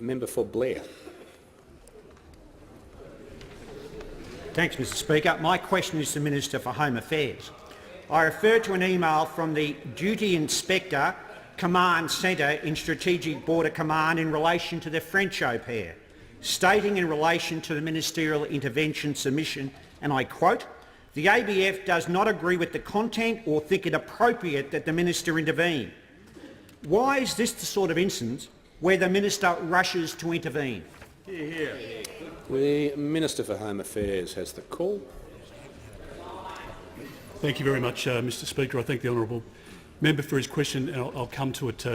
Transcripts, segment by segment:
Member for Blair. Thanks, Mr Speaker. My question is to the Minister for Home Affairs. I refer to an email from the Duty Inspector Command Centre in Strategic Border Command in relation to the French au pair, stating in relation to the ministerial intervention submission, and I quote, "The ABF does not agree with the content or think it appropriate that the minister intervene." Why is this the sort of instance where the minister rushes to intervene? The Minister for Home Affairs has the call. Thank you very much, Mr Speaker. I thank the honourable member for his question, and I'll come to it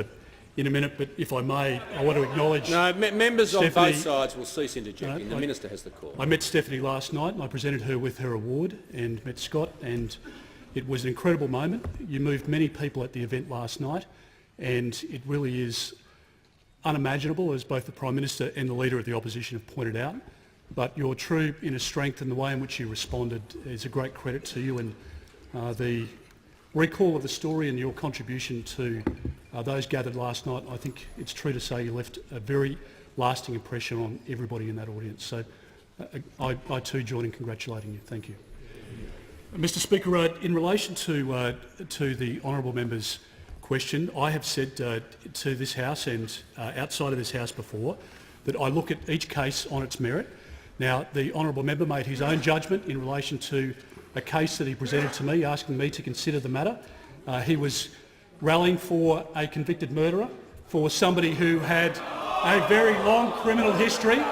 in a minute. But if I may, I want to acknowledge— No, members Stephanie, on both sides will cease interjecting. The Minister has the call. I met Stephanie last night and I presented her with her award, and met Scott, and it was an incredible moment. You moved many people at the event last night, and it really is unimaginable, as both the Prime Minister and the Leader of the Opposition have pointed out. But your true inner strength and the way in which you responded is a great credit to you, and the recall of the story and your contribution to those gathered last night, I think it's true to say you left a very lasting impression on everybody in that audience. So I too join in congratulating you. Thank you. Mr Speaker, in relation to the honourable member's question, I have said to this House and outside of this House before that I look at each case on its merit. Now, the honourable member made his own judgement in relation to a case that he presented to me, asking me to consider the matter. He was rallying for a convicted murderer, for somebody who had a very long criminal history.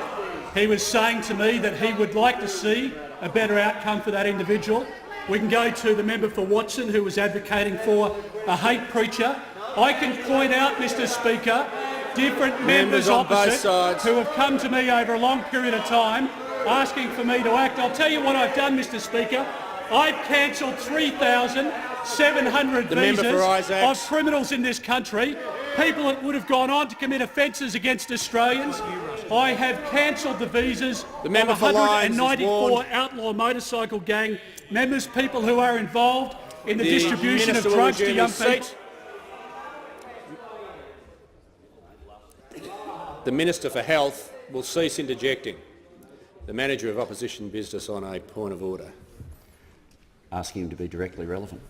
He was saying to me that he would like to see a better outcome for that individual. We can go to the member for Watson, who was advocating for a hate preacher. I can point out, Mr Speaker, different members opposite who have come to me over a long period of time asking for me to act. I'll tell you what I've done, Mr Speaker. I've cancelled 3,700 visas of criminals in this country, people that would have gone on to commit offences against Australians. I have cancelled the visas of 194 outlaw motorcycle gang members, people who are involved in the distribution of drugs to young people. The Minister for Health will cease interjecting. The Manager of Opposition Business on a point of order. Asking him to be directly relevant.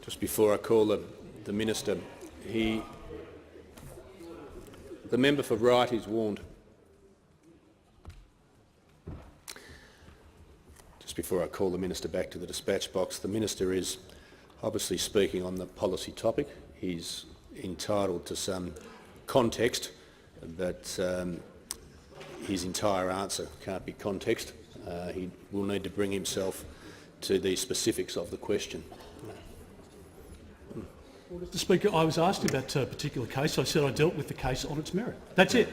Just before I call the Minister, the member for Wright is warned. Just before I call the Minister back to the dispatch box, the Minister is obviously speaking on the policy topic. He's entitled to some context, but his entire answer can't be context. He will need to bring himself to the specifics of the question. Mr Speaker, I was asked about a particular case. I said I dealt with the case on its merit. That's it.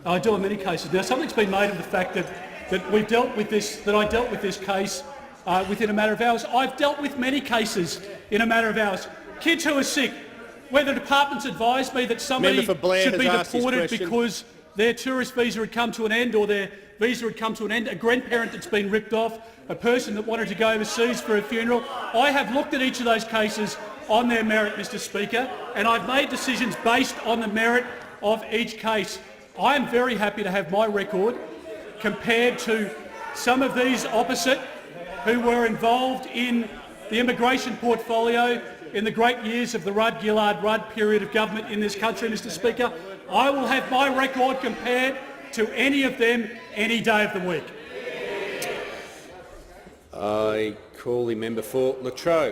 I deal in many cases. Now, something's been made of the fact that I dealt with this case within a matter of hours. I've dealt with many cases in a matter of hours. Kids who are sick, where the department's advised me that somebody should be deported because their tourist visa had come to an end, or their visa had come to an end, a grandparent that's been ripped off, a person that wanted to go overseas for a funeral. I have looked at each of those cases on their merit, Mr Speaker, and I've made decisions based on the merit of each case. I am very happy to have my record compared to some of these opposite who were involved in the immigration portfolio in the great years of the Rudd-Gillard-Rudd period of government in this country, Mr Speaker. I will have my record compared to any of them any day of the week. I call the member for Latrobe.